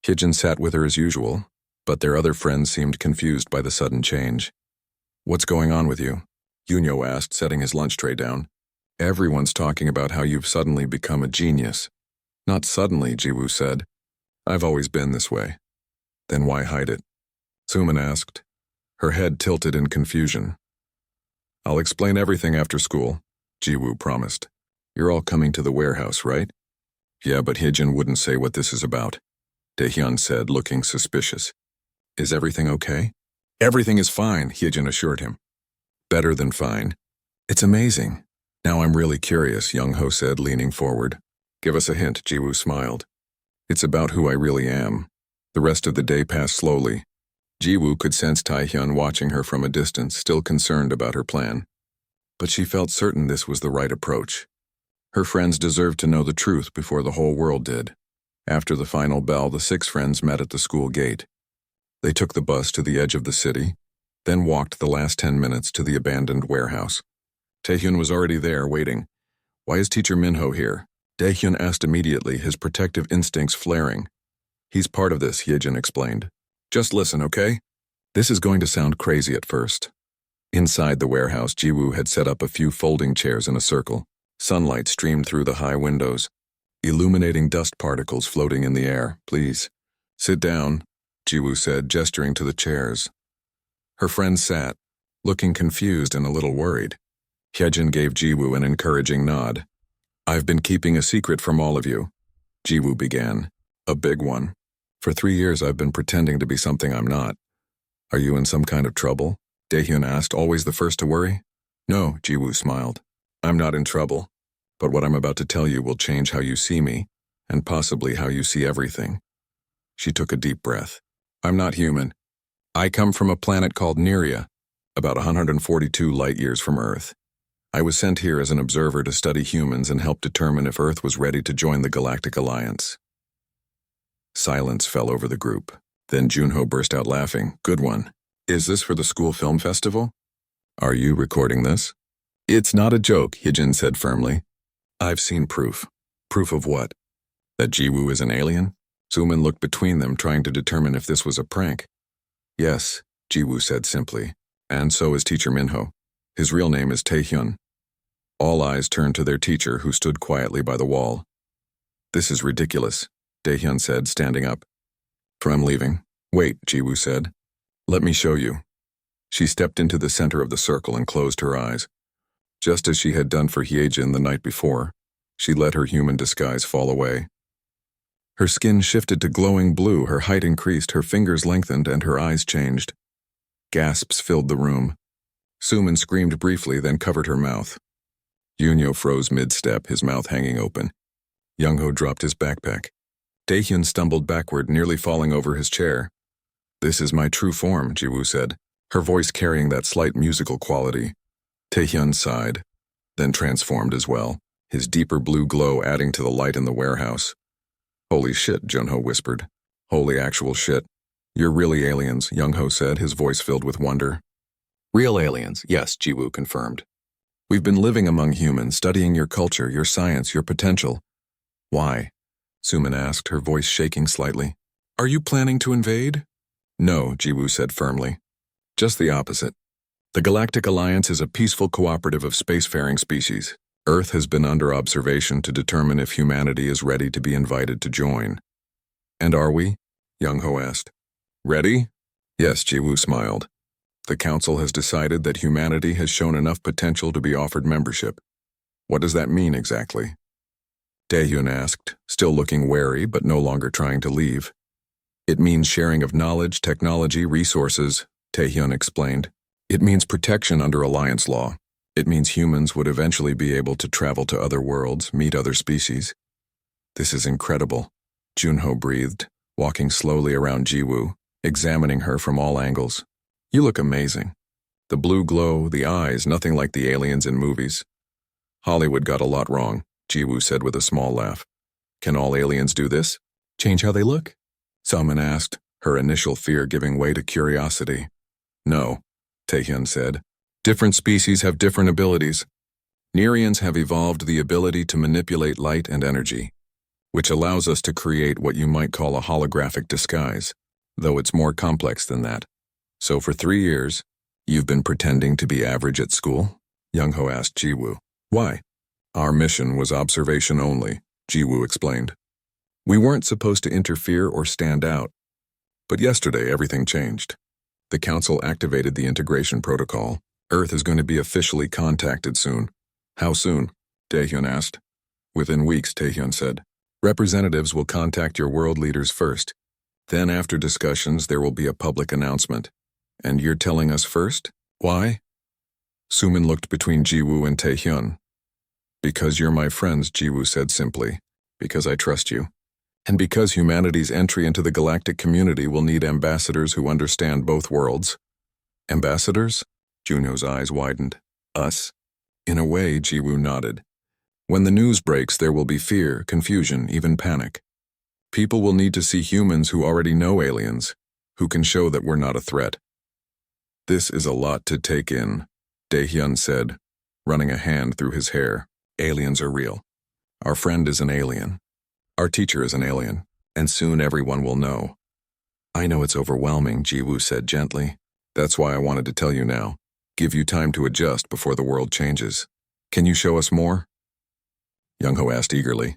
Hyejin sat with her as usual, but their other friends seemed confused by the sudden change. "What's going on with you?" Yunyo asked, setting his lunch tray down. "Everyone's talking about how you've suddenly become a genius." "Not suddenly," Jiwoo said. "I've always been this way." "Then why hide it?" Suman asked, her head tilted in confusion. "I'll explain everything after school," Jiwoo promised. "You're all coming to the warehouse, right?" "Yeah, but Hyejin wouldn't say what this is about," Daehyun said, looking suspicious. "Is everything okay?" "Everything is fine," Hyejin assured him. "Better than fine." "It's amazing. Now I'm really curious," Young-ho said, leaning forward. "Give us a hint," Jiwoo smiled. "It's about who I really am." The rest of the day passed slowly. Jiwoo could sense Taehyun watching her from a distance, still concerned about her plan. But she felt certain this was the right approach. Her friends deserved to know the truth before the whole world did. After the final bell, the 6 friends met at the school gate. They took the bus to the edge of the city, then walked the last 10 minutes to the abandoned warehouse. Taehyun was already there, waiting. "Why is Teacher Minho here?" Daehyun asked immediately, his protective instincts flaring. "He's part of this," Hyejin explained. "Just listen, okay?" This is going to sound crazy at first. Inside the warehouse, Jiwoo had set up a few folding chairs in a circle. Sunlight streamed through the high windows, illuminating dust particles floating in the air. "Please, sit down," Jiwoo said, gesturing to the chairs. Her friends sat, looking confused and a little worried. Hyejin gave Jiwoo an encouraging nod. "I've been keeping a secret from all of you," Jiwoo began. "A big one. For 3 years I've been pretending to be something I'm not." "Are you in some kind of trouble?" Daehyun asked, always the first to worry. "No," Jiwoo smiled. "I'm not in trouble. But what I'm about to tell you will change how you see me, and possibly how you see everything." She took a deep breath. "I'm not human. I come from a planet called Neria, about 142 light-years from Earth. I was sent here as an observer to study humans and help determine if Earth was ready to join the Galactic Alliance." Silence fell over the group. Then Junho burst out laughing. "Good one. Is this for the school film festival?" "Are you recording this?" "It's not a joke," Hyejin said firmly. "I've seen proof." "Proof of what?" "That Jiwoo is an alien?" Suman looked between them, trying to determine if this was a prank. "Yes," Jiwoo said simply. "And so is Teacher Minho. His real name is Taehyun." All eyes turned to their teacher, who stood quietly by the wall. "This is ridiculous," Daehyun said, standing up. "I'm leaving." "Wait," Jiwoo said. "Let me show you." She stepped into the center of the circle and closed her eyes. Just as she had done for Hyejin the night before, she let her human disguise fall away. Her skin shifted to glowing blue, her height increased, her fingers lengthened, and her eyes changed. Gasps filled the room. Suman screamed briefly, then covered her mouth. Yunyo froze mid-step, his mouth hanging open. Young-ho dropped his backpack. Daehyun stumbled backward, nearly falling over his chair. "This is my true form," Jiwoo said, her voice carrying that slight musical quality. Taehyun sighed, then transformed as well, his deeper blue glow adding to the light in the warehouse. "Holy shit," Junho whispered. "Holy actual shit. You're really aliens," Young-ho said, his voice filled with wonder. "Real aliens, yes," Jiwoo confirmed. "We've been living among humans, studying your culture, your science, your potential." "Why?" Suman asked, her voice shaking slightly. "Are you planning to invade?" "No," Jiwoo said firmly. "Just the opposite. The Galactic Alliance is a peaceful cooperative of spacefaring species. Earth has been under observation to determine if humanity is ready to be invited to join." "And are we?" Young-ho asked. "Ready?" "Yes," Jiwoo smiled. "The Council has decided that humanity has shown enough potential to be offered membership." "What does that mean exactly?" Daehyun asked, still looking wary but no longer trying to leave. "It means sharing of knowledge, technology, resources," Taehyun explained. "It means protection under Alliance law. It means humans would eventually be able to travel to other worlds, meet other species." "This is incredible," Junho breathed, walking slowly around Jiwoo, examining her from all angles. "You look amazing. The blue glow, the eyes, nothing like the aliens in movies." "Hollywood got a lot wrong," Jiwoo said with a small laugh. "Can all aliens do this? Change how they look?" Suman asked, her initial fear giving way to curiosity. "No," Taehyun said. "Different species have different abilities." Nerians have evolved the ability to manipulate light and energy, which allows us to create what you might call a holographic disguise, though it's more complex than that. So for 3 years, you've been pretending to be average at school? Young-ho asked Jiwoo. Why? Our mission was observation only, Jiwoo explained. We weren't supposed to interfere or stand out. But yesterday, everything changed. The council activated the integration protocol. Earth is going to be officially contacted soon. How soon? Taehyun asked. Within weeks, Taehyun said. Representatives will contact your world leaders first. Then after discussions, there will be a public announcement. And you're telling us first? Why? Sumin looked between Jiwoo and Taehyun. Because you're my friends, Jiwoo said simply. Because I trust you. And because humanity's entry into the galactic community will need ambassadors who understand both worlds. Ambassadors? Junho's eyes widened. Us? In a way, Jiwoo nodded. When the news breaks, there will be fear, confusion, even panic. People will need to see humans who already know aliens, who can show that we're not a threat. This is a lot to take in, Daehyun said, running a hand through his hair. Aliens are real. Our friend is an alien. Our teacher is an alien, and soon everyone will know. I know it's overwhelming, Jiwoo said gently. That's why I wanted to tell you now. Give you time to adjust before the world changes. Can you show us more? Young-ho asked eagerly.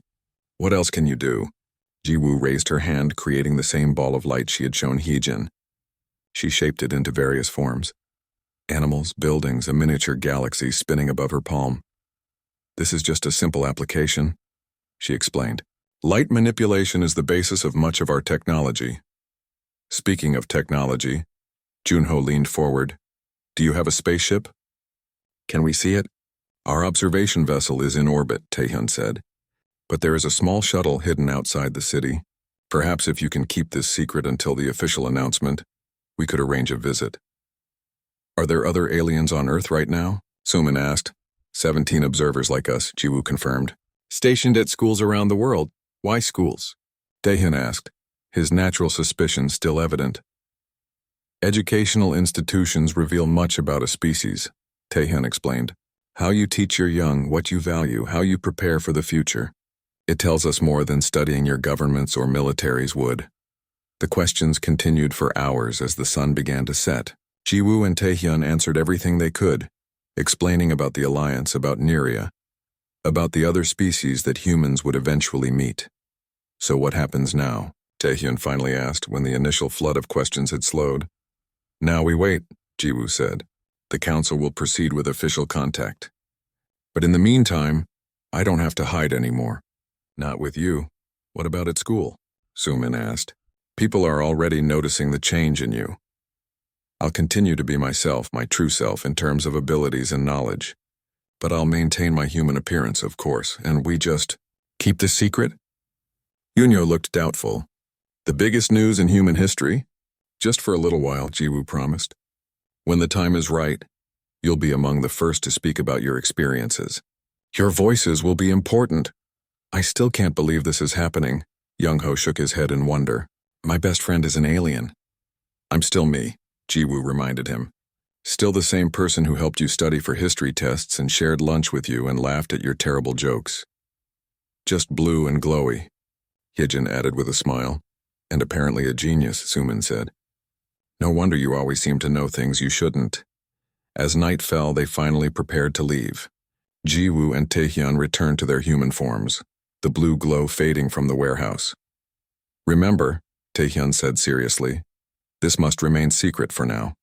What else can you do? Jiwoo raised her hand, creating the same ball of light she had shown Heejin. She shaped it into various forms. Animals, buildings, a miniature galaxy spinning above her palm. This is just a simple application, she explained. Light manipulation is the basis of much of our technology. Speaking of technology, Junho leaned forward. Do you have a spaceship? Can we see it? Our observation vessel is in orbit, Taehyun said. But there is a small shuttle hidden outside the city. Perhaps if you can keep this secret until the official announcement, we could arrange a visit. Are there other aliens on Earth right now? Sumin asked. 17 observers like us, Jiwoo confirmed. Stationed at schools around the world. Why schools? Taehyun asked, his natural suspicion still evident. Educational institutions reveal much about a species, Taehyun explained. How you teach your young, what you value, how you prepare for the future. It tells us more than studying your governments or militaries would. The questions continued for hours as the sun began to set. Jiwoo and Taehyun answered everything they could, explaining about the alliance, about Neria, about the other species that humans would eventually meet. So what happens now? Taehyun finally asked when the initial flood of questions had slowed. Now we wait, Jiwoo said. The council will proceed with official contact. But in the meantime, I don't have to hide anymore. Not with you. What about at school? Sumin asked. People are already noticing the change in you. I'll continue to be myself, my true self, in terms of abilities and knowledge. But I'll maintain my human appearance, of course, and we just keep this secret? Yunyo looked doubtful. The biggest news in human history? Just for a little while, Jiwoo promised. When the time is right, you'll be among the first to speak about your experiences. Your voices will be important. I still can't believe this is happening. Young-ho shook his head in wonder. My best friend is an alien. I'm still me, Jiwoo reminded him. Still the same person who helped you study for history tests and shared lunch with you and laughed at your terrible jokes. Just blue and glowy, Heejin added with a smile. And apparently a genius, Sumin said. No wonder you always seem to know things you shouldn't. As night fell, they finally prepared to leave. Jiwoo and Taehyun returned to their human forms, the blue glow fading from the warehouse. Remember, Taehyun said seriously, this must remain secret for now.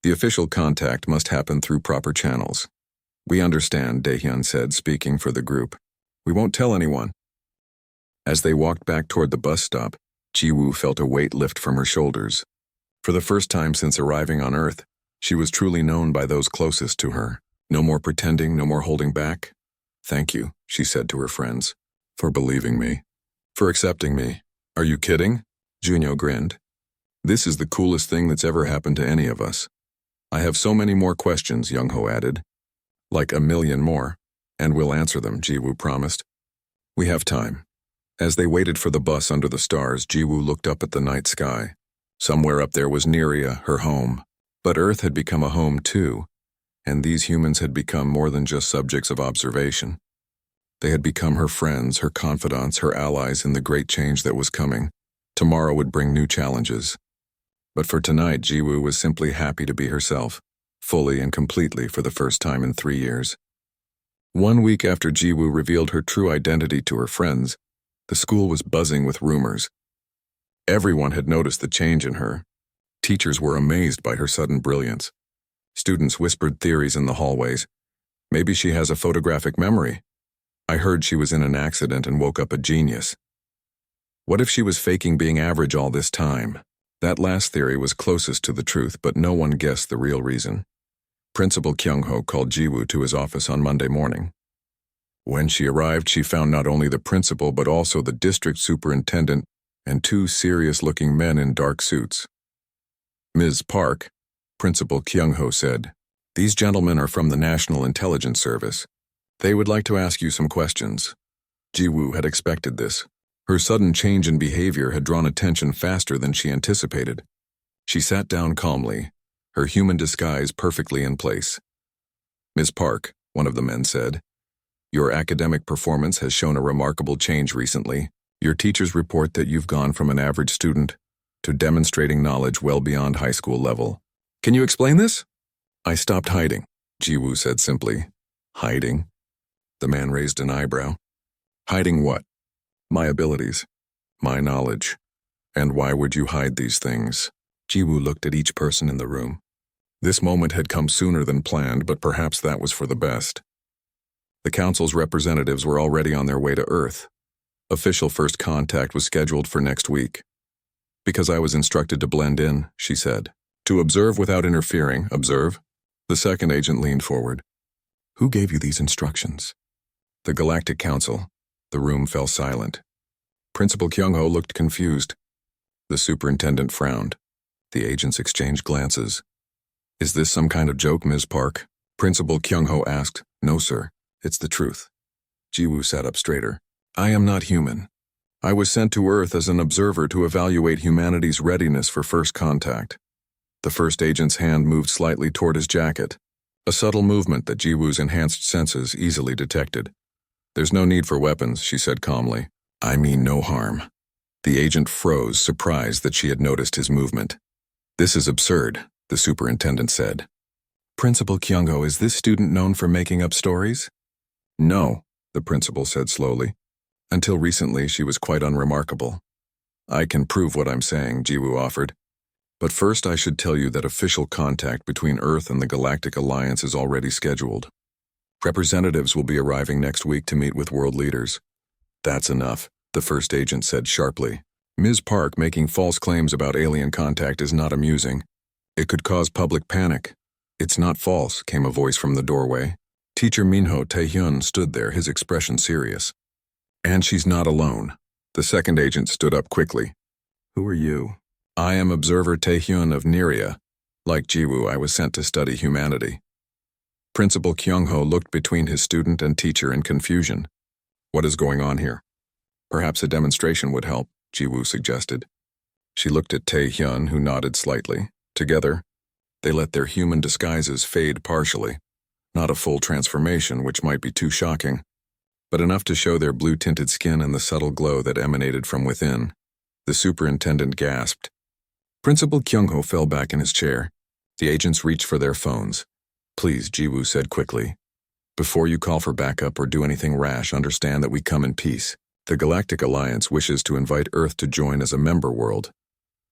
The official contact must happen through proper channels. We understand, Taehyun said, speaking for the group. We won't tell anyone. As they walked back toward the bus stop, Jiwoo felt a weight lift from her shoulders. For the first time since arriving on Earth, she was truly known by those closest to her. No more pretending, no more holding back. Thank you, she said to her friends, for believing me, for accepting me. Are you kidding? Junyo grinned. This is the coolest thing that's ever happened to any of us. I have so many more questions, Young-ho added. Like a million more, and we'll answer them, Jiwoo promised. We have time. As they waited for the bus under the stars, Jiwoo looked up at the night sky. Somewhere up there was Neria, her home. But Earth had become a home too, And these humans had become more than just subjects of observation. They had become her friends, her confidants, her allies in the great change that was coming. Tomorrow would bring new challenges. But for tonight, Jiwoo was simply happy to be herself, fully and completely for the first time in 3 years. 1 week after Jiwoo revealed her true identity to her friends, the school was buzzing with rumors. Everyone had noticed the change in her. Teachers were amazed by her sudden brilliance. Students whispered theories in the hallways. Maybe she has a photographic memory. I heard she was in an accident and woke up a genius. What if she was faking being average all this time? That last theory was closest to the truth, but no one guessed the real reason. Principal Kyung-ho called Jiwoo to his office on Monday morning. When she arrived, she found not only the principal but also the district superintendent and 2 serious-looking men in dark suits. Ms. Park, Principal Kyung-ho said, "These gentlemen are from the National Intelligence Service. They would like to ask you some questions." Jiwoo had expected this. Her sudden change in behavior had drawn attention faster than she anticipated. She sat down calmly, her human disguise perfectly in place. "Ms. Park," one of the men said, "your academic performance has shown a remarkable change recently. Your teachers report that you've gone from an average student to demonstrating knowledge well beyond high school level. Can you explain this?" "I stopped hiding," Jiwoo said simply. "Hiding?" The man raised an eyebrow. "Hiding what?" "My abilities, my knowledge. And why would you hide these things?" Jiwoo looked at each person in the room. This moment had come sooner than planned, but perhaps that was for the best. The council's representatives were already on their way to Earth. Official first contact was scheduled for next week. "Because I was instructed to blend in," she said. "To observe without interfering, observe." The second agent leaned forward. "Who gave you these instructions?" "The Galactic Council." The room fell silent. Principal Kyung-ho looked confused. The superintendent frowned. The agents exchanged glances. "Is this some kind of joke, Ms. Park?" Principal Kyung-ho asked. "No, sir. It's the truth." Jiwoo sat up straighter. "I am not human. I was sent to Earth as an observer to evaluate humanity's readiness for first contact." The first agent's hand moved slightly toward his jacket, a subtle movement that Jiwoo's enhanced senses easily detected. "There's no need for weapons," she said calmly. "I mean no harm." The agent froze, surprised that she had noticed his movement. "This is absurd," the superintendent said. "Principal Kyung-ho, is this student known for making up stories?" "No," the principal said slowly. "Until recently, she was quite unremarkable." "I can prove what I'm saying," Jiwoo offered. "But first I should tell you that official contact between Earth and the Galactic Alliance is already scheduled. Representatives will be arriving next week to meet with world leaders." "That's enough," the first agent said sharply. "Ms. Park making false claims about alien contact is not amusing. It could cause public panic." "It's not false," came a voice from the doorway. Teacher Minho Taehyun stood there, his expression serious. "And she's not alone." The second agent stood up quickly. "Who are you?" "I am Observer Taehyun of Neria. Like Jiwoo, I was sent to study humanity." Principal Kyung-ho looked between his student and teacher in confusion. "What is going on here?" "Perhaps a demonstration would help," Jiwoo suggested. She looked at Taehyun, who nodded slightly. Together, they let their human disguises fade partially. Not a full transformation, which might be too shocking, but enough to show their blue-tinted skin and the subtle glow that emanated from within. The superintendent gasped. Principal Kyung-ho fell back in his chair. The agents reached for their phones. "Please," Jiwoo said quickly. "Before you call for backup or do anything rash, understand that we come in peace. The Galactic Alliance wishes to invite Earth to join as a member world."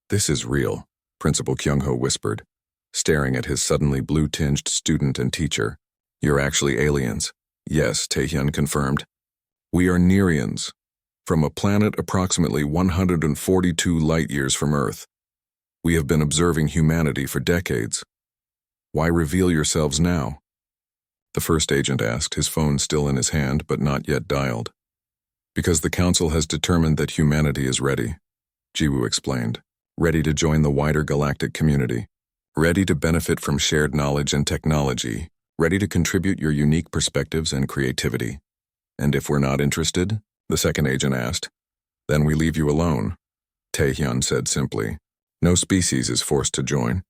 "This is real," Principal Kyung-ho whispered, staring at his suddenly blue-tinged student and teacher. "You're actually aliens." "Yes," Taehyun confirmed. "We are Nerians, from a planet approximately 142 light-years from Earth. We have been observing humanity for decades. Why reveal yourselves now?" The first agent asked, his phone still in his hand but not yet dialed. "Because the Council has determined that humanity is ready," Jiwoo explained. "Ready to join the wider galactic community. Ready to benefit from shared knowledge and technology. Ready to contribute your unique perspectives and creativity." "And if we're not interested?" the second agent asked. "Then we leave you alone," Taehyun said simply. "No species is forced to join.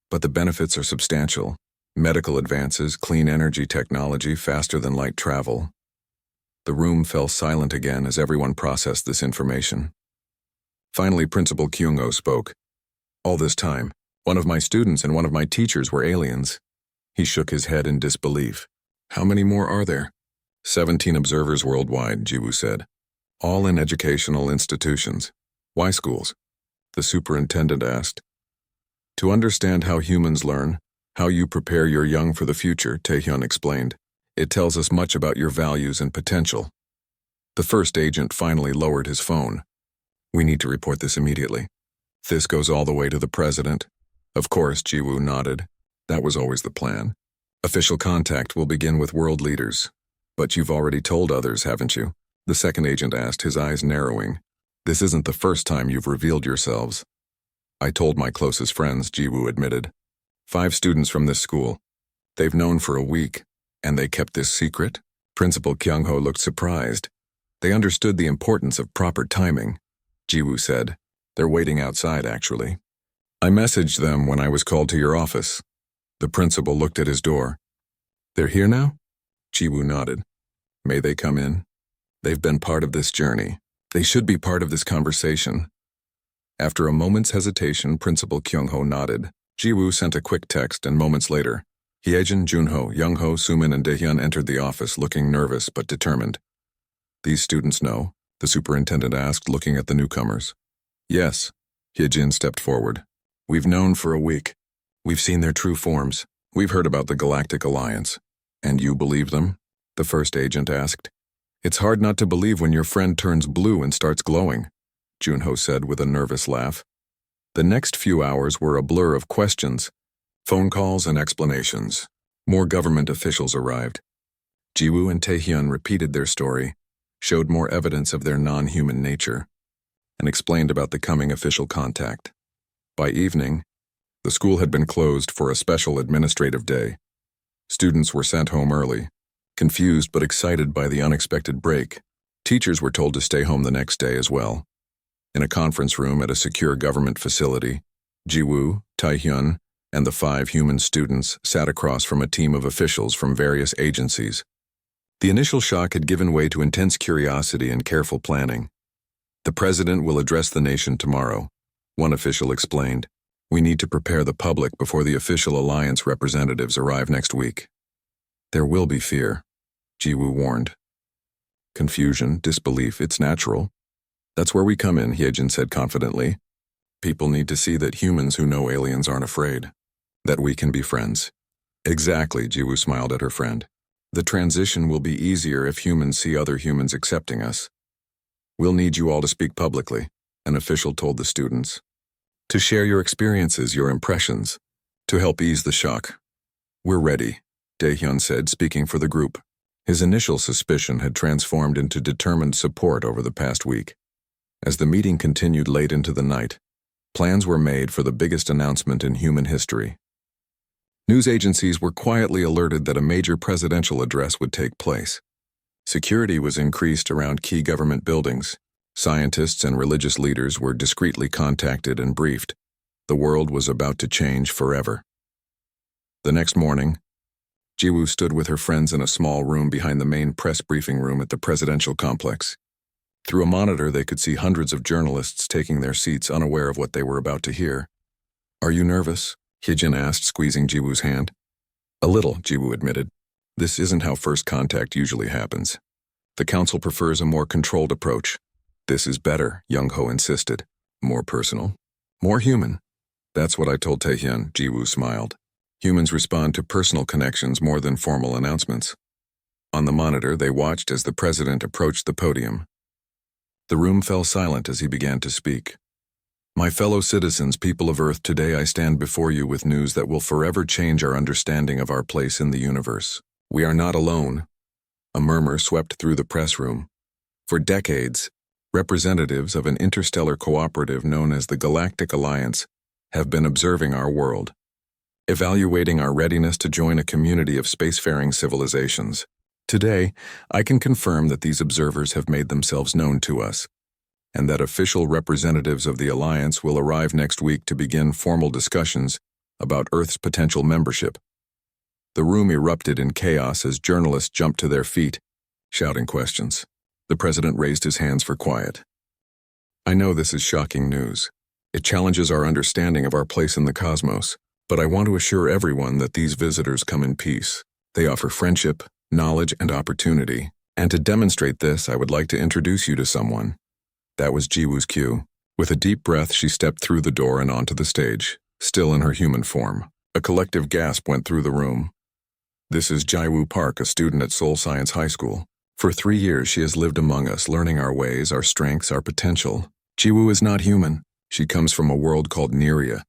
But the benefits are substantial. Medical advances, clean energy technology, faster than light travel. The room fell silent again as everyone processed this information. Finally, Principal Kyung-ho spoke. All this time, one of my students and one of my teachers were aliens. He shook his head in disbelief. How many more are there? 17 observers worldwide, Jiwoo said. All in educational institutions. Why schools? The superintendent asked. To understand how humans learn, how you prepare your young for the future, Taehyun explained. It tells us much about your values and potential. The first agent finally lowered his phone. We need to report this immediately. This goes all the way to the president. Of course, Jiwoo nodded. That was always the plan. Official contact will begin with world leaders. But you've already told others, haven't you? The second agent asked, his eyes narrowing. This isn't the first time you've revealed yourselves. I told my closest friends, Jiwoo admitted. 5 students from this school. They've known for a week, and they kept this secret? Principal Kyung-ho looked surprised. They understood the importance of proper timing, Jiwoo said. They're waiting outside, actually. I messaged them when I was called to your office. The principal looked at his door. They're here now? Jiwoo nodded. May they come in? They've been part of this journey. They should be part of this conversation. After a moment's hesitation, Principal Kyung-ho nodded. Jiwoo sent a quick text, and moments later, Hyejin, Junho, Youngho, Sumin, and Daehyun entered the office, looking nervous but determined. These students know? The superintendent asked, looking at the newcomers. Yes. Hyejin stepped forward. We've known for a week. We've seen their true forms. We've heard about the Galactic Alliance. And you believe them? The first agent asked. It's hard not to believe when your friend turns blue and starts glowing, Junho said with a nervous laugh. The next few hours were a blur of questions, phone calls and explanations. More government officials arrived. Jiwoo and Taehyun repeated their story, showed more evidence of their non-human nature, and explained about the coming official contact. By evening, the school had been closed for a special administrative day. Students were sent home early, confused but excited by the unexpected break. Teachers were told to stay home the next day as well. In a conference room at a secure government facility, Jiwoo, Taehyun, and the 5 human students sat across from a team of officials from various agencies. The initial shock had given way to intense curiosity and careful planning. The president will address the nation tomorrow, one official explained. We need to prepare the public before the official alliance representatives arrive next week. There will be fear, Jiwoo warned. Confusion, disbelief, it's natural. That's where we come in, Hyejin said confidently. People need to see that humans who know aliens aren't afraid. That we can be friends. Exactly, Jiwoo smiled at her friend. The transition will be easier if humans see other humans accepting us. We'll need you all to speak publicly, an official told the students. To share your experiences, your impressions, to help ease the shock. We're ready, Daehyun said, speaking for the group. His initial suspicion had transformed into determined support over the past week. As the meeting continued late into the night, plans were made for the biggest announcement in human history. News agencies were quietly alerted that a major presidential address would take place. Security was increased around key government buildings. Scientists and religious leaders were discreetly contacted and briefed. The world was about to change forever. The next morning, Jiwoo stood with her friends in a small room behind the main press briefing room at the presidential complex. Through a monitor, they could see hundreds of journalists taking their seats, unaware of what they were about to hear. Are you nervous? Hyejin asked, squeezing Jiwoo's hand. A little, Jiwoo admitted. This isn't how first contact usually happens. The council prefers a more controlled approach. This is better, Youngho insisted. More personal. More human. That's what I told Taehyun, Jiwoo smiled. Humans respond to personal connections more than formal announcements. On the monitor, they watched as the president approached the podium. The room fell silent as he began to speak. My fellow citizens, people of Earth, today I stand before you with news that will forever change our understanding of our place in the universe. We are not alone. A murmur swept through the press room. For decades, representatives of an interstellar cooperative known as the Galactic Alliance have been observing our world, evaluating our readiness to join a community of spacefaring civilizations. Today, I can confirm that these observers have made themselves known to us, and that official representatives of the Alliance will arrive next week to begin formal discussions about Earth's potential membership. The room erupted in chaos as journalists jumped to their feet, shouting questions. The president raised his hands for quiet. I know this is shocking news. It challenges our understanding of our place in the cosmos, but I want to assure everyone that these visitors come in peace. They offer friendship, knowledge, and opportunity. And to demonstrate this, I would like to introduce you to someone. That was Jiwoo's cue. With a deep breath, she stepped through the door and onto the stage, still in her human form. A collective gasp went through the room. This is Jiwoo Park, a student at Seoul Science High School. For 3 years, she has lived among us, learning our ways, our strengths, our potential. Jiwoo is not human. She comes from a world called Neria.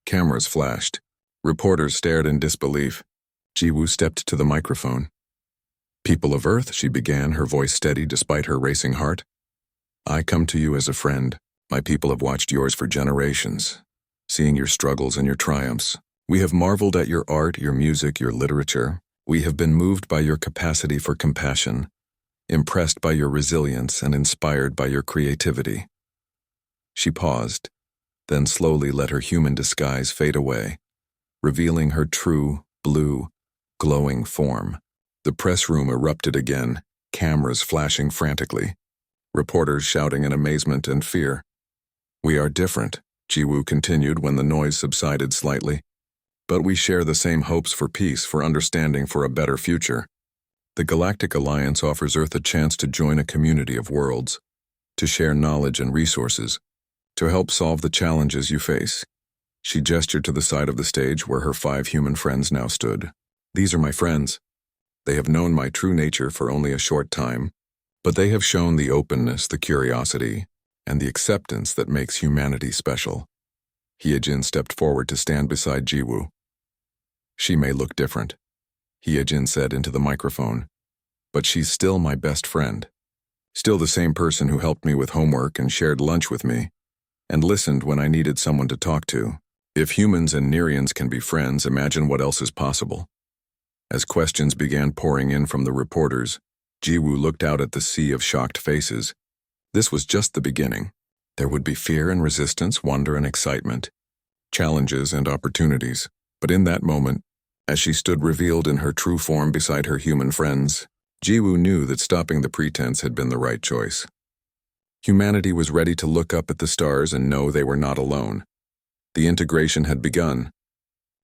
Cameras flashed. Reporters stared in disbelief. Jiwoo stepped to the microphone. People of Earth, she began, her voice steady despite her racing heart. I come to you as a friend. My people have watched yours for generations, seeing your struggles and your triumphs. We have marveled at your art, your music, your literature. We have been moved by your capacity for compassion, impressed by your resilience, and inspired by your creativity. She paused, then slowly let her human disguise fade away, revealing her true, blue, glowing form. The press room erupted again, cameras flashing frantically, reporters shouting in amazement and fear. We are different, Jiwoo continued when the noise subsided slightly. But we share the same hopes for peace, for understanding, for a better future. The Galactic Alliance offers Earth a chance to join a community of worlds, to share knowledge and resources, to help solve the challenges you face. She gestured to the side of the stage where her 5 human friends now stood. These are my friends. They have known my true nature for only a short time, but they have shown the openness, the curiosity, and the acceptance that makes humanity special. Hyejin stepped forward to stand beside Jiwoo. She may look different, Hyejin said into the microphone, but she's still my best friend. Still the same person who helped me with homework and shared lunch with me, and listened when I needed someone to talk to. If humans and Nerians can be friends, imagine what else is possible. As questions began pouring in from the reporters, Jiwoo looked out at the sea of shocked faces. This was just the beginning. There would be fear and resistance, wonder and excitement, challenges and opportunities. But in that moment, as she stood revealed in her true form beside her human friends, Jiwoo knew that stopping the pretense had been the right choice. Humanity was ready to look up at the stars and know they were not alone. The integration had begun,